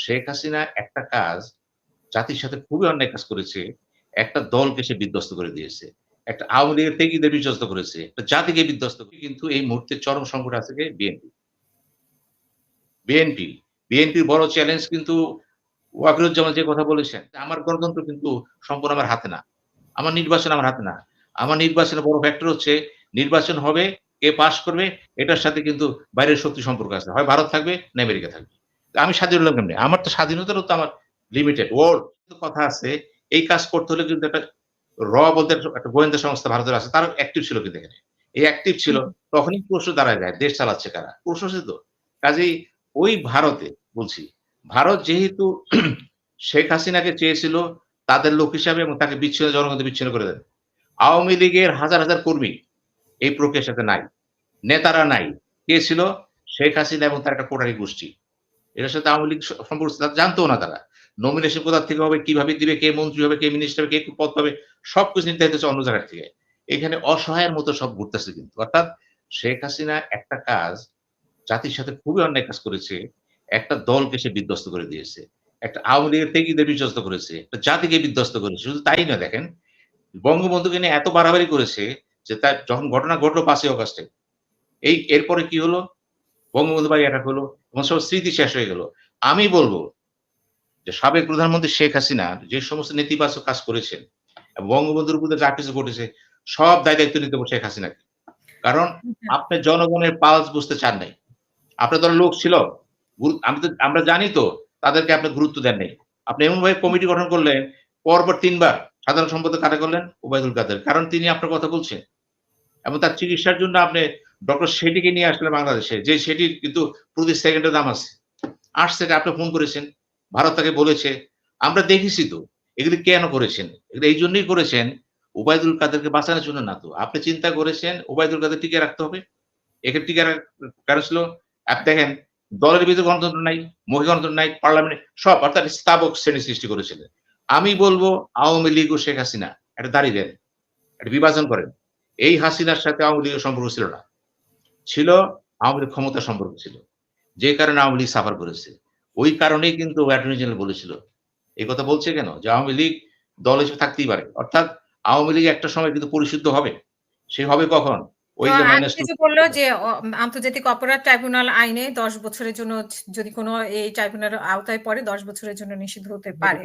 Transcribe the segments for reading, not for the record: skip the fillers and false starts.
শেখ হাসিনা একটা কাজ জাতির সাথে খুবই অন্যায় কাজ করেছে। একটা দলকে সে বিধ্বস্ত করে দিয়েছে। একটা আওয়ামী লীগের ত্যাগীদের বিধ্বস্ত করেছে। একটা জাতিকে বিধ্বস্ত কিন্তু এই মুহূর্তে চরম সংকটে আছে কে? বিএনপি। বিএনপি। বিএনপির বড় চ্যালেঞ্জ কিন্তু ওয়াকিরুজ্জামান যে কথা বলেছেন, আমার গণতন্ত্র কিন্তু সম্পূর্ণ আমার হাতে না। আমার নির্বাচন আমার হাতে না। আমার নির্বাচনের বড় ফ্যাক্টর হচ্ছে নির্বাচন হবে, কে পাস করবে এটার সাথে কিন্তু বাইরের শক্তি সম্পর্ক আছে। হয় ভারত থাকবে না আমেরিকা থাকবে। তো আমি স্বাধীন হলাম কেমনে? আমার তো স্বাধীনতারও তো আমার লিমিটেড ওয়ার্ড কথা আছে। এই কাজ করতে হলে কিন্তু একটা বলতে একটা গোয়েন্দা সংস্থা ভারতের আছে। তারা অ্যাক্টিভ ছিল কিন্তু এখানে। এই অ্যাক্টিভ ছিল তখনই প্রশ্ন দাঁড়ায় যায় দেশ চালাচ্ছে কারা? প্রশ্ন আছে তো। কাজেই ওই ভারতে বলছি, ভারত যেহেতু শেখ হাসিনাকে চেয়েছিল তাদের লোক হিসাবে এবং তাকে জনগণ থেকে বিচ্ছিন্ন করে দেন। আওয়ামী লীগের হাজার, হাজার কর্মী এই প্রক্রিয়ার সাথে নাই। নেতারা নাই। কে ছিল? শেখ হাসিনা এবং তার একটা কোটারি গোষ্ঠী। এটার সাথে আওয়ামী লীগ সম্পর্ক তারা জানতও না তারা। নমিনেশন কোথা থেকে হবে, কিভাবে দিবে, কে মন্ত্রী হবে, কে মিনিস্টার হবে, কে পদ পাবে সবকিছু নির্ধারিত হচ্ছে অন্য জায়গা থেকে। এখানে অসহায়ের মতো সব ঘুরতেছে কিন্তু। অর্থাৎ শেখ হাসিনা একটা কাজ জাতির সাথে খুবই অন্যায় কাজ করেছে। একটা দলকে সে বিধ্বস্ত করে দিয়েছে। একটা আওয়ামী লীগের ত্যাগীদের বিধ্বস্ত করেছে। একটা জাতিকে বিধ্বস্ত করেছে। শুধু তাই না দেখেন, বঙ্গবন্ধুকে নিয়ে এত বাড়াবাড়ি করেছে যে তার যখন ঘটনা ঘটলো ৫ই অগাস্টে, এরপরে কি হলো? বঙ্গবন্ধু বাড়ি অ্যাটাক হলো এবং সব স্মৃতি শেষ হয়ে গেল। আমি বলব যে সাবেক প্রধানমন্ত্রী শেখ হাসিনা যে সমস্ত নেতিবাচক কাজ করেছেন এবং বঙ্গবন্ধুর উপরে যা কিছু ঘটেছে সব দায়-দায়িত্ব নিতে হবে শেখ হাসিনাকে। কারণ আপনি জনগণের পালস বুঝতে চান নাই। আপনার দলের লোক ছিল। আমরা জানি তো তাদেরকে আপনি গুরুত্ব দেন নাই। আপনি এমনভাবে কমিটি গঠন করলেন, পরপর ৩ বার সাধারণ সম্পাদক কারা করলেন? ওবায়দুল কাদের। কারণ তিনি আপনার কথা বলছেন। এবং তার চিকিৎসার জন্য আপনি ডক্টর শেঠিকে নিয়ে আসলেন বাংলাদেশে। যে সেটির কিন্তু প্রতি সেকেন্ডে দাম আছে। আসছে আপনি ফোন করেছেন। ভারত তাকে বলেছে। আমরা দেখেছি তো। এগুলি কেন করেছেন? এগুলো এইজন্যই করেছেন ওবায়দুল কাদেরকে বাঁচানোর জন্য না তো। আপনি চিন্তা করেছেন ওবায়দুল কাদের টিকিয়ে রাখতে হবে। এখানে টিকে রাখার কারণ ছিল আপনি দেখেন দলের ভিতরে গণতন্ত্র নাই, মহিলা গণতন্ত্র নাই, পার্লামেন্টে সব অর্থাৎ স্তাবক শ্রেণী সৃষ্টি করেছিলেন। আমি বলব আওয়ামী লীগ ও শেখ হাসিনা একটা দাঁড়িয়ে দেন, একটা বিভাজন করেন। এই হাসিনার সাথে আওয়ামী লীগের সম্পর্ক ছিল না। ছিল আওয়ামী লীগ ক্ষমতার সম্পর্ক ছিল। যে কারণে আওয়ামী লীগ সাফার করেছে। ওই কারণেই কিন্তু অ্যাটর্নি জেনারেল বলেছিল। এই কথা বলছে কেন? যে আওয়ামী লীগ দল হিসেবে থাকতেই পারে। অর্থাৎ আওয়ামী লীগ একটা সময় কিন্তু পরিশুদ্ধ হবে। সে হবে কখন? তো ওই যে মাইনাস আজকে 2 যে বলল যে আন্তর্জাতিক অপরাধ ট্রাইব্যুনাল আইনে ১০ বছরের জন্য যদি কোনো এই ট্রাইব্যুনালের আওতায় পড়ে ১০ বছরের জন্য নিষিদ্ধ হতে পারে।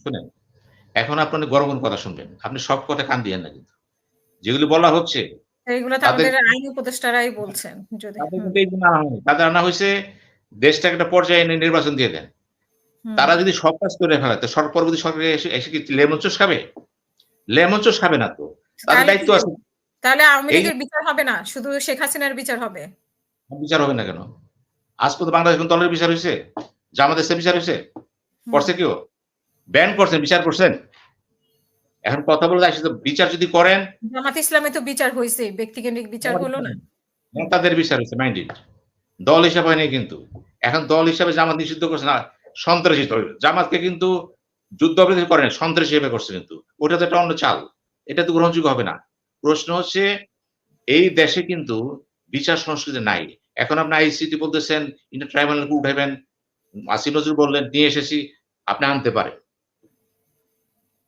শুনেন, এখন আপনার গরম কথা শুনবেন। আপনি সব কথা কান দিয়েন না কিন্তু। যেগুলি বলা হচ্ছে এইগুলো তো তাদের আমাদের আইন উপদেষ্টারাই বলছেন। যদি তাদের কিন্তু এইগুলো আনা হয়নি। তাদের আনা হইছে দেশটাকে একটা পর্যায়ে এনে নির্বাচন দিয়ে দেন। হুম। তারা যদি সব কাজ করে ফেলে তো পরবর্তী সরকার এসে কি লেমন চুষ খাবে? লেমন চুষ খাবে না তো। তাদের তাহলে কি দায়িত্ব আছে। তাহলে আওয়ামী এই লীগের বিচার হবে না। শুধু শেখ হাসিনার বিচার হবে। বিচার হবে না কেন? আজ পর্যন্ত বাংলাদেশ কোন দলের বিচার হইছে? জামাত ইসলামের বিচার হইছে? হুম। করছে কেউ? ব্যান করছেন, বিচার করছেন? এখন কথা বলে আসছে বিচার যদি করেন জামাত ইসলামে তো বিচার হইছে। ব্যক্তিকেন্দ্রিক বিচার হলো না। নেতাদের বিচার হইছে মাইন্ড ইট। দল হিসাবে হয় নাই কিন্তু। এখন দল হিসাবে জামাত নিষিদ্ধ করছে না, সন্ত্রাসী দল। জামাতকে কিন্তু যুদ্ধ অপরাধী করে নাই, সন্ত্রাসী হিসেবে করছে কিন্তু। ওটা তো একটা অন্য চাল। এটা তো গ্রহণযোগ্য হবে না। প্রশ্ন হচ্ছে এই দেশে কিন্তু বিচার সংস্কৃতি নাই। এখন আপনি আইসিটি বলতেছেন, ইন্টার ট্রাইব্যুনালকে উঠাইবেন। আসিফ নজরুল বললেন, নিয়ে এসেছি, আপনি আনতে পারেন।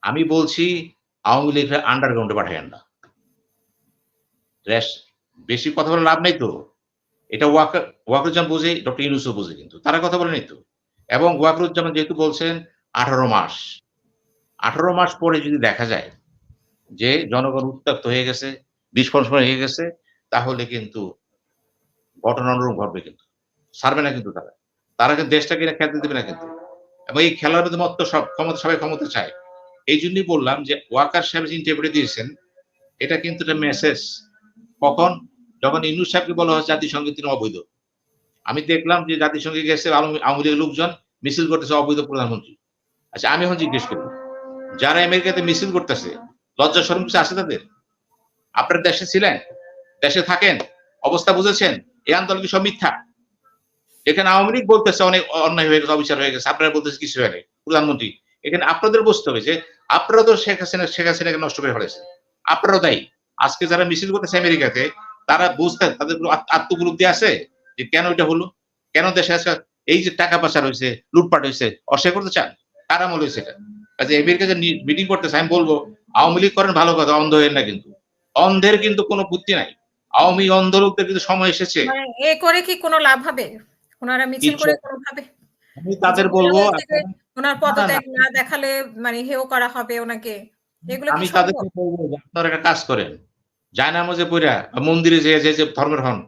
আমি বলছি আওয়ামী লীগরা আন্ডারগ্রাউন্ডে পাঠাইয়েন না। বেশি কথা বলে লাভ নাই তো। এটা ওয়াকরুজ্জামান বোঝে, ডক্টর ইউনূসও বোঝে কিন্তু। তারা কথা বলে নাই তো। এবং ওয়াকরুজ্জামান যেহেতু বলছেন ১৮ মাস। ১৮ মাস পরে যদি দেখা যায় যে জনগণ উত্তপ্ত হয়ে গেছে, বিস্ফোরণ হয়ে গেছে, তাহলে কিন্তু ঘটনা অনুরূপ ঘটবে কিন্তু। ছাড়বে না কিন্তু তারা। তারা কিন্তু দেশটাকে খেলতে দেবে না কিন্তু। এবং এই খেলার মধ্যে মত্ত সব ক্ষমতা সবাই ক্ষমতা চায়। এইজন্যই বললাম যে ওয়াকার সাহেব যে ইন্টারভিউটা দিয়েছেন, এটা কিন্তু একটা মেসেজ। কখন? যখন ইউনূস সাহেবকে বলা হয় জাতিসংঘে তিনি অবৈধ। আমি দেখলাম যে জাতিসংঘে গেছে আওয়ামী লীগের লোকজন মিছিল করতেছে অবৈধ প্রধানমন্ত্রী। আচ্ছা আমি এখন জিজ্ঞেস করি, যারা আমেরিকাতে মিছিল করতেছে, লজ্জা শরম কিছু আছে তাদের? আপনারা দেশে ছিলেন, দেশে থাকেন, অবস্থা বুঝেছেন, এই আন্দোলন কি সব মিথ্যা? এখানে আওয়ামী লীগ বলতেছে অনেক অন্যায় হয়ে গেছে, অবিচার হয়ে গেছে, আপনারা বলতেছে কিছু হয় নাই, প্রধানমন্ত্রী। এখানে আপনাদের বুঝতে হবে যে আপনারা তো শেখ হাসিনাকে নষ্ট করে ফেলেছেন। আপনারাও দায়ী। আজকে যারা মিছিল করতেছে আমেরিকাতে, তারা বুঝতেন তাদের আত্মগ্রুপ দিয়ে আছে যে কেন এটা হলো, কেন দেশে আজকে এই যে টাকা পাচার হয়েছে, লুটপাট হয়েছে, অস্বীকার করতে চান? কার আমল হয়েছে এটা? কাজে আমেরিকা যে মিটিং করতেছে, আমি বলবো আওয়ামী লীগ করেন ভালো কথা, অন্ধ হয়েন না কিন্তু। অন্ধের কিন্তু কোনো বুদ্ধি নাই। আওয়ামী অন্ধ লোকদের কিন্তু সময় এসেছে। মানে এ করে কি কোনো লাভ হবে? উনারা মিছিল কিচ্ছু করে কোনো ভাবে? আমি এই যে তাদের বলা বলবো হয়েছে যে আপনারা উনার না, না, না। পদত্যাগ না দেখালে মানে হেয় করা হবে ওনাকে। এগুলো কি আমি সম্ভব? তাদেরকে বলবো যে আপনারা একটা কাজ করেন। জায়নামাজে পইড়া মন্দিরে যেয়ে যে ধর্মের হন,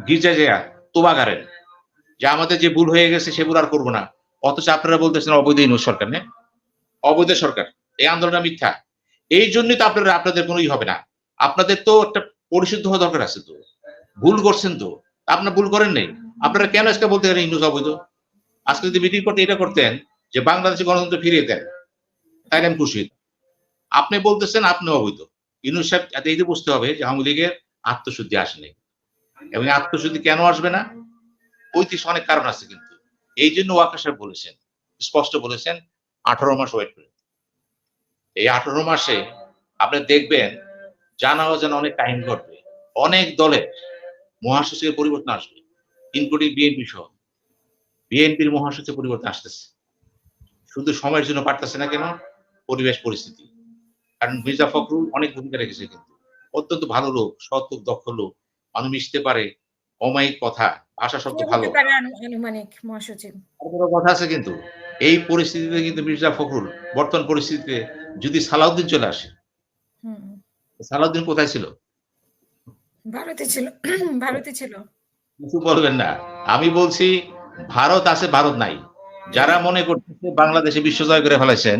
গির্জায় যেয়া তোবা গাড়েন। যে আমাদের যে ভুল হয়ে গেছে সে ভুল আর করব না। অথচ আপনারা বলতেছেন অবৈধ ইউনূস সরকার, না? অবৈধ সরকার। এই আন্দোলনটা মিথ্যা। এইজন্যই তো আপনাদের কোনো হবে না। আপনাদের তো একটা পরিশুদ্ধ হওয়া দরকার আছে তো। ভুল করছেন তো। আপনারা ভুল করেন নাই। আপনারা কেন আজকে বলতে গেলেন ইউনূস অবৈধ? আজকে যদি মিটিং করতে এটা করতেন যে বাংলাদেশে গণতন্ত্র ফিরিয়ে দেন, তাইলে আমি খুশি হইতাম। আপনি বলতেছেন আপনি অবৈধ। ইউনূস সাহেব এই যে বুঝতে হবে যে আওয়ামী লীগের আত্মশুদ্ধি আসেনি। এবং আত্মশুদ্ধি কেন আসবে না? ঐতিহাসিক অনেক কারণ আছে কিন্তু। এইজন্য ওয়াকার সাহেব বলেছেন, স্পষ্ট বলেছেন 18 মাস ওয়েট করেন। এই 18 মাসে আপনি দেখবেন জানা অজানা অনেক কাহিনী ঘটবে। অনেক দলের মহাসচিবের পরিবর্তন আসবে। ইনক্লুডিং বিএনপি সহ। বিএনপির মহাসচিব পরিবর্তন আসতেছে। শুধু সময়ের জন্য পারতেছে না কেন? পরিবেশ পরিস্থিতি। কারণ মির্জা ফখরুল অনেক ভূমিকা রেখেছে কিন্তু। অত্যন্ত ভালো লোক, সৎ লোক, দক্ষ লোক। মানুষ মিশতে পারে, অমায়িক কথা, ভাষা কে শব্দ হতে ভালো। পারে আনুমানিক মহাসচিব? তারপরেও কথা আছে কিন্তু। এই পরিস্থিতিতে কিন্তু মির্জা ফখরুল বর্তমান পরিস্থিতিতে যদি সালাউদ্দিন চলে আসে, হুম। সালাউদ্দিন কোথায় ছিল? ভারতে ছিল। ভারতে ছিল। কিছু বলবেন না। আমি বলছি ভারত আছে, ভারত নাই। যারা মনে করতেছে বাংলাদেশে বিশ্ব জয় করে ফেলাইছেন,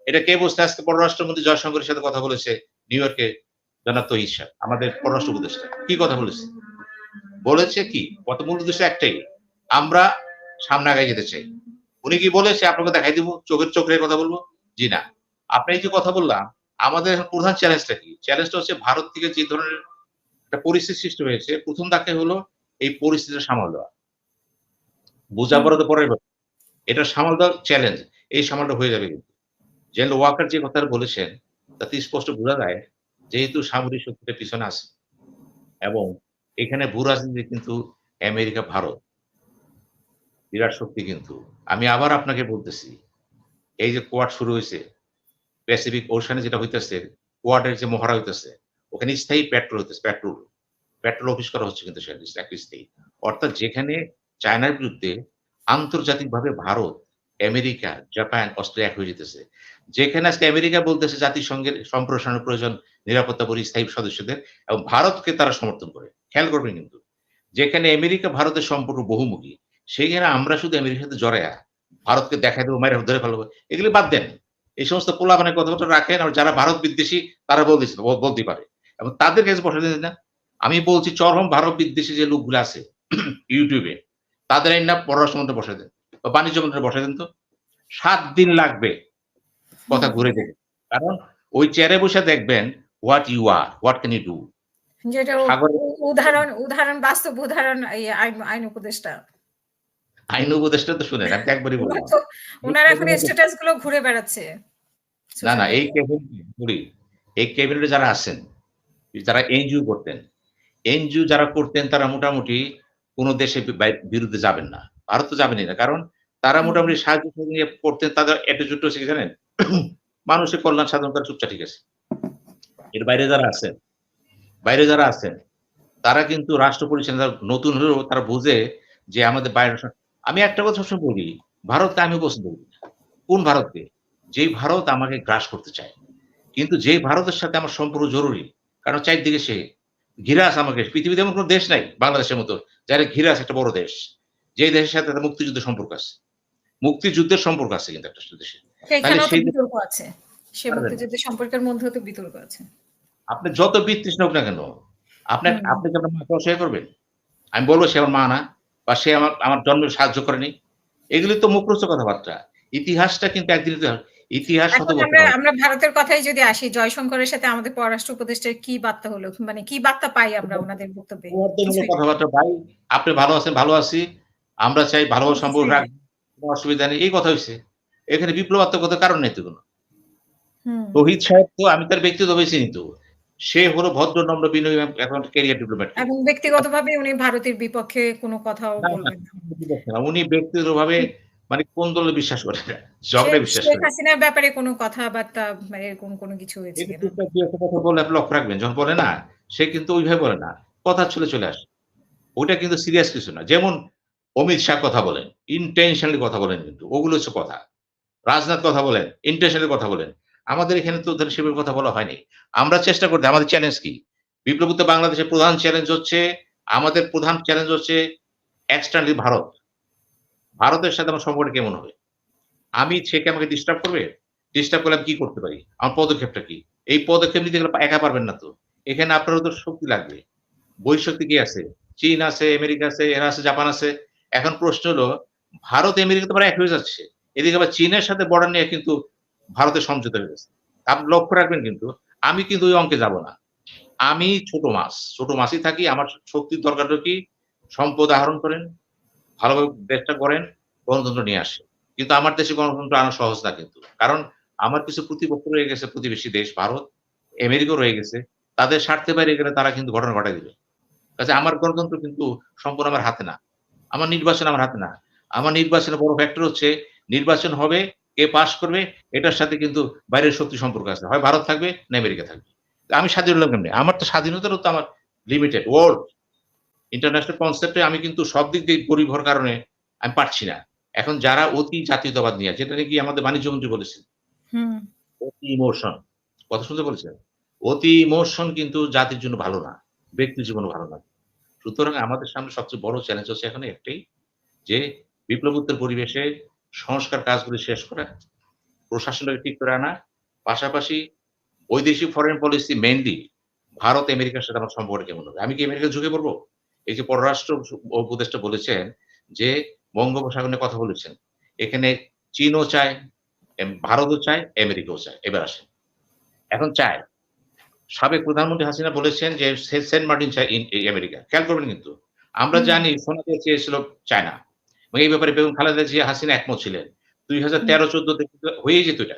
এটা কে বুঝতে আজকে পররাষ্ট্রমন্ত্রী জয়শঙ্করের সাথে কথা বলেছে নিউ ইয়র্কে জনাব তৌহিদ সাহেব, আমাদের পররাষ্ট্র উপদেষ্টা। কি কথা বলেছে? বলেছে কি? মূল উদ্দেশ্য একটাই। আমরা সামনে আগায় যেতে চাই। উনি কি বলেছে আপনাকে দেখাই দিব, চোখের চোখ রেখে কথা বলবো? জি না। আপনি এই যে কথা বললাম, আমাদের এখন প্রধান চ্যালেঞ্জটা কি? চ্যালেঞ্জটা হচ্ছে ভারত থেকে যে ধরনের একটা পরিস্থিতি সৃষ্টি হয়েছে, ১ম ধাক্কাই হলো এই পরিস্থিতিটা সামাল দেওয়া। হুম। বোঝাপড়া তো পরের কথা। এটা সামাল দেওয়া চ্যালেঞ্জ। এই সামালটা হয়ে যাবে কিন্তু। জেনারেল ওয়াকার যে কথাটা বলেছেন, তাতে স্পষ্ট বোঝা যায় যেহেতু সামরিক শক্তিটা পিছনে আছে এবং এখানে ভূ-রাজনীতি কিন্তু আমেরিকা, ভারত বিরাট শক্তি কিন্তু। আমি আবার আপনাকে বলতেছি, এই যে কোয়াড শুরু হইছে, প্যাসিফিক ওশানে যেটা হইতেছে, কোয়াডের যে মহড়া হইতেছে, ওখানে স্থায়ী পেট্রোল হইতেছে, পেট্রোল অফিস করা হচ্ছে কিন্তু সেখানে একটা স্থায়ী। অর্থাৎ যেখানে চায়নার বিরুদ্ধে আন্তর্জাতিকভাবে ভারত, আমেরিকা, জাপান, অস্ট্রেলিয়া এক হয়ে যেতেছে। যেখানে আজকে আমেরিকা বলতেছে জাতিসংঘের সম্প্রসারণের প্রয়োজন নিরাপত্তা পরিষদের স্থায়ী সদস্যদের এবং ভারতকে তারা সমর্থন করে। খেয়াল করবেন কিন্তু। যেখানে আমেরিকা ভারতের সম্পর্ক বহুমুখী, সেখানে আমরা শুধু আমেরিকার সাথে জড়ায়া ভারতকে দেখাই দেবো, মাইরা ধরে ফেলবো। এগুলো বাদ দেন। এই সমস্ত পোলাপানের কথাবার্তা রাখেন আর যারা ভারত বিদ্বেষী তারা বলতেই পারে। এবং তাদের কাছে বসাতে দেন না। আমি বলছি চরম ভারত বিদ্বেষী যে লোকগুলো আছে YouTube এ, তাদের আইনা পররাষ্ট্রমন্ত্রী বসায় দেন বা বাণিজ্য মন্ত্রী বসায় দেন তো। ৭ দিন লাগবে কথা হুম। ঘুরে দেখে। কারণ ওই চেয়ারে বসে দেখবেন what you are, what can you do? যেটা সাগরে উদাহরণ বাস্তব উদাহরণ এই আইন উপদেষ্টা। আইন উপদেষ্টা তো শুনেন, আমি তো একবারই উনার বললাম। তো এই উনার এখন ক্যাবিনেটে স্ট্যাটাস গুলো ঘুরে বেড়াচ্ছে না, সোশ্যাল না এই মিডিয়ায়। এই ক্যাবিনেটে যারা আছেন, যারা এনজিও করতেন, এনজিও যারা করতেন তারা মোটামুটি কোন দেশের বিরুদ্ধে যাবেন না। ভারত তো যাবেনই না। কারণ তারা হুম। মোটামুটি সাহায্য নিয়ে করতেন, তাদের অ্যাটিটিউড হচ্ছে কি জানেন? মানুষের কল্যাণ সাধন করা চুপচাপ ঠিক আছে। এর বাইরে যারা আছেন তারা কিন্তু রাষ্ট্র পরিচালনা নতুন হলেও তারা বুঝে যে আমাদের বাইরে আমি একটা কথা সবসময় বলি, ভারতকে আমি পছন্দ করি না। কোন ভারতকে? যেই ভারত আমাকে গ্রাস করতে চায়। কিন্তু যেই ভারতের সাথে আমার সম্পর্ক জরুরি, কারণ চারদিকে সে ঘিরে আছে আমাকে। পৃথিবীতে এমন কোন দেশ নাই বাংলাদেশের মতো, যারা ঘিরে আছে একটা বড় দেশ। যেই দেশের সাথে তাদের মুক্তিযুদ্ধের সম্পর্ক আছে। মুক্তিযুদ্ধের সম্পর্ক আছে কিন্তু একটা দেশে। তাহলে সেখানেও তো সেই দেশ বিতর্ক আছে। সে পারবে না। মুক্তিযুদ্ধের সম্পর্কের মধ্যেও তো বিতর্ক আছে। আপনি যত বিতৃষ্ণ হোক না কেন, হুম। আপনি কি আপনার মাকে অসহায় করবেন? আমি বলব সে আমার মা না বা সে আমার জন্মে সাহায্য করেনি। এগুলি তো মুখরোচক কথাবার্তা। ইতিহাসটা কিন্তু একদিন ইতিহাস শত এখন বছর আমরা হবে। আমরা ভারতের কথায় যদি আসি, জয়শঙ্করের সাথে আমাদের পররাষ্ট্র উপদেষ্টার কি বার্তা হলো? মানে কি বার্তা পাই আমরা উনাদের বক্তব্যে? সৌহার্দ্যমূলক কিছুই না। কথাবার্তা ভাই, আপনি ভালো আছেন, ভালো আছি। আমরা চাই ভালো সম্পর্ক কিছুই নাই। রাখবো। কোন অসুবিধা নেই। এই কথা হইছে। এখানে বিপ্লবাত্মকতার কারণ নেই তো কোন। হুম। তৌহিদ সাহেব তো আমি তার ব্যক্তিগতভাবে চিনি তো। সে হলো ভদ্র নম্র বিনয়ী এখন ক্যারিয়ার ডিপ্লোম্যাট। এবং ব্যক্তিগতভাবে উনি ভারতের বিপক্ষে কোনো কথাও না, না, বলবেন না। না, উনি ব্যক্তিগতভাবে মানে কোন দলে বিশ্বাস করেন না। সে ঝগড়ায় বিশ্বাস শেখ করেন। হাসিনার ব্যাপারে কোনো কথাবার্তা এরকম কোনো কিছু হয়েছে এটা কিনা? টুকটাক ২-১ টা কথা বললে আপনি লক্ষ্য রাখবেন। যখন বলে না, সে কিন্তু ওইভাবে বলে না। কথার ছলে চলে আসে। ওইটা কিন্তু সিরিয়াস কিছু না। যেমন অমিত শাহ কথা বলেন, ইনটেনশনালি কথা বলেন কিন্তু। ওগুলো হচ্ছে কথা। রাজনাথ কথা বলেন, ইনটেনশনালি কথা বলেন। আমাদের এখানে তো ধরেন সেভাবে কথা বলা হয়নি। আমরা চেষ্টা করতে আমাদের চ্যালেঞ্জ কি? বিপ্লবোত্তর বাংলাদেশের প্রধান চ্যালেঞ্জ হচ্ছে আমাদের প্রধান চ্যালেঞ্জ হচ্ছে এক্সটার্নালি ভারত। ভারতের সাথে আমার সম্পর্কটা কেমন হবে? সে কি আমাকে ডিস্টার্ব করবে? ডিস্টার্ব করলে আমি কি করতে পারি? আমার পদক্ষেপটা কি? এই পদক্ষেপ নিতে গেলে একা পারবেন না তো। এখানে আপনারও তো শক্তি লাগবে। বহিঃশক্তি কি আছে? চীন আছে, আমেরিকা আছে, এরা আছে, জাপান আছে। এখন প্রশ্ন হলো ভারত আমেরিকা তো প্রায় এক হয়ে যাচ্ছে। এদিকে আবার চীনের সাথে বর্ডার নিয়ে কিন্তু ভারতের সমঝোতা হয়ে গেছে। আপনি লক্ষ্য রাখবেন কিন্তু আমি কিন্তু ওই অঙ্কে যাব না। আমি ছোট মাছ। ছোট মাছই থাকি। আমার শক্তির দরকার হলো কি সম্পদ আহরণ করেন, ভালোভাবে দেশটা গড়েন, গণতন্ত্র নিয়ে আসেন। কিন্তু আমার দেশে গণতন্ত্র আনা সহজ না কিন্তু। কারণ আমার কিছু প্রতিপক্ষ রয়ে গেছে প্রতিবেশী দেশ ভারত, আমেরিকাও রয়ে গেছে। তাদের স্বার্থের বাইরে গেলে তারা কিন্তু ঘটনা ঘটায় দিবে। কাজে আমার গণতন্ত্র কিন্তু সম্পূর্ণ আমার হাতে না। আমার নির্বাচন আমার হাতে না। আমার নির্বাচনের বড় ফ্যাক্টর হচ্ছে নির্বাচন হবে, কে পাস করবে এটার সাথে কিন্তু বাইরের শক্তি সম্পর্ক আছে। হয় ভারত থাকবে না আমেরিকা থাকবে। তো আমি স্বাধীন হলাম কেমনে? আমার তো স্বাধীনতারও তো আমার লিমিটেড। ওয়ার্লড ইন্টারন্যাশনাল কনসেপ্ট এ আমি কিন্তু সব দিক দিয়ে গরিব হওয়ার কারণে আমি পারছি না। এখন যারা অতি জাতীয়তাবাদ নিয়ে যেটা নাকি আমাদের বাণিজ্য মন্ত্রী বলেছেন, হুম। অতি ইমোশন। কথা শুনতে বলেছেন? অতি ইমোশন কিন্তু জাতির জন্য ভালো না। ব্যক্তির জীবনে ভালো না। সুতরাং আমাদের সামনে সবচেয়ে বড় চ্যালেঞ্জ হচ্ছে এখন একটাই যে বিপ্লবোত্তর পরিবেশে সংস্কার কাজগুলি শেষ করা, প্রশাসনটাকে ঠিক করে আনা, পাশাপাশি বৈদেশিক ফরেন পলিসি মেইনলি ভারত আমেরিকার সাথে আমার সম্পর্কটা কেমন হবে? আমি কি আমেরিকায় ঝুঁকে পড়ব? এই যে পররাষ্ট্র উপদেষ্টা বলেছেন যে বঙ্গোপসাগর নিয়ে কথা বলেছেন। এখানে চীনও চায়, ভারতও চায়, আমেরিকাও চায়। এবার আসেন। এখন চায়। সাবেক প্রধানমন্ত্রী হাসিনা বলেছেন যে সেন্ট মার্টিন চায় এই আমেরিকা। খেয়াল করবেন কিন্তু। আমরা হুম, জানি সোনাতে চেয়েছিল চায়না। এবং এই ব্যাপারে বেগম খালেদা জিয়া হাসিনা একমত ছিলেন। হুম, ২০১৩-১৪ তে কিন্তু হয়েই যেত এটা।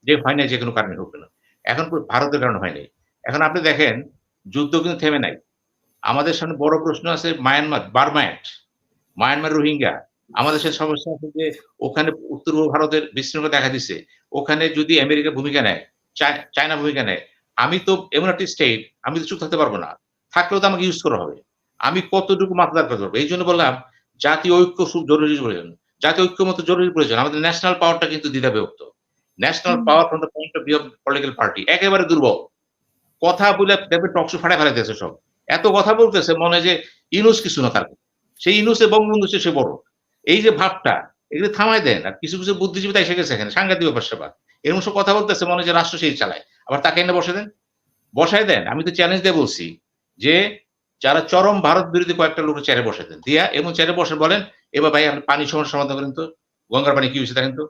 যে হয় নাই যেকোনো কারণে হোক না। এখন ভারতের কারণে হয় নাই। এখন আপনি দেখেন যুদ্ধ কিন্তু থেমে নাই। আমাদের সামনে বড় প্রশ্ন আছে মায়ানমার, বার্মায়, মায়ানমার রোহিঙ্গা। আমাদের সাথে সমস্যা আছে যে ওখানে উত্তর-পূর্ব ভারতের বিশৃঙ্খলা দেখা দিছে। ওখানে যদি আমেরিকা ভূমিকা নেয়, চায়না ভূমিকা নেয়, আমি তো এমন একটি স্টেট, আমি তো চুপ থাকতে পারব না। থাকলেও তো আমাকে ইউজ করা হবে। আমি কতটুকু মাথা দাঁড় করব। এইজন্য বললাম জাতীয় ঐক্য খুব জরুরি প্রয়োজন। জাতীয় ঐক্যমত জরুরি প্রয়োজন। আমাদের ন্যাশনাল পাওয়ারটা কিন্তু দ্বিধাবিভক্ত। National hmm, power from the point of view of political party একেবারে দুর্বল। কথা বলে দেখবেন টক শো ফাটায় ফেলাইতেছে সব। এত কথা বলতেছে মনে হয় যে ইউনুস কিছু না তার। সেই ইউনুসে বঙ্গবন্ধু সে বড়। এই যে ভাবটা এগুলো থামায় দেন। আর কিছু বুদ্ধিজীবী তাই এসে গেছে এখানে সাংঘাতিক ব্যাপার-স্যাপার। এরকম সব কথা বলতেছে মনে হয় যে রাষ্ট্র সেই চালায়। আবার তাকে এনে বসায় দেন। বসায় দেন। আমি তো চ্যালেঞ্জ দিয়ে বলছি যে যারা চরম ভারত বিরোধী কয়েকটা লোকের চেয়ারে বসায় দেন। দিয়া এবং চেয়ারে বসে বলেন, "এবার ভাই আপনি পানি সমস্যার সমাধান করেন তো। গঙ্গার পানি কি হইছে দেখেন তো।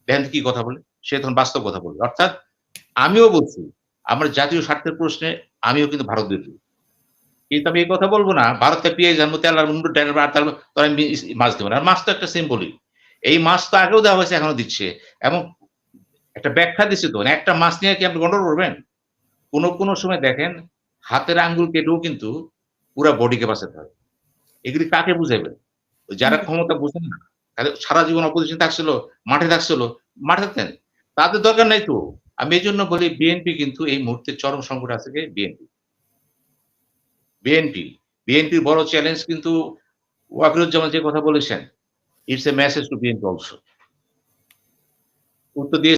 দেখেন তো কি কথা বলে।" সে তখন বাস্তব কথা বলবে। অর্থাৎ আমিও বলছি, আমার জাতীয় স্বার্থের প্রশ্নে আমিও কিন্তু ভারত বিরোধী। কিন্তু আমি এই কথা বলব না, ভারতে পেঁয়াজ আনবো, তেল আনবো, ডাল আর তার তোরা মাছ দিবো না। আর মাছ তো একটা সিম্বলিক। এই মাছ তো আগেও দেওয়া হয়েছে, এখনো দিচ্ছে। এবং একটা ব্যাখ্যা দিছে তো। একটা মাছ নিয়ে কি আপনি গন্ডগোল করবেন? কোন সময় দেখেন হাতের আঙ্গুল কেটেও কিন্তু পুরা বডিকে বাঁচাতে হয়। এগুলি কাকে বুঝাইবেন? যারা হুম। ক্ষমতা বুঝেন না, তাদের সারা জীবন অপোজিশন থাকছিল, মাঠে থাকতেন। তাদের দরকার নাই তো। আমি এজন্য বলি বিএনপি কিন্তু এই মুহূর্তে চরম সংকটে আছে কে? বিএনপি। বিএনপি। বিএনপির বড় চ্যালেঞ্জ কিন্তু ওয়াকিরুজ্জামান যে কথা বলেছেন, it's a message to BNP also. উত্তর দিয়ে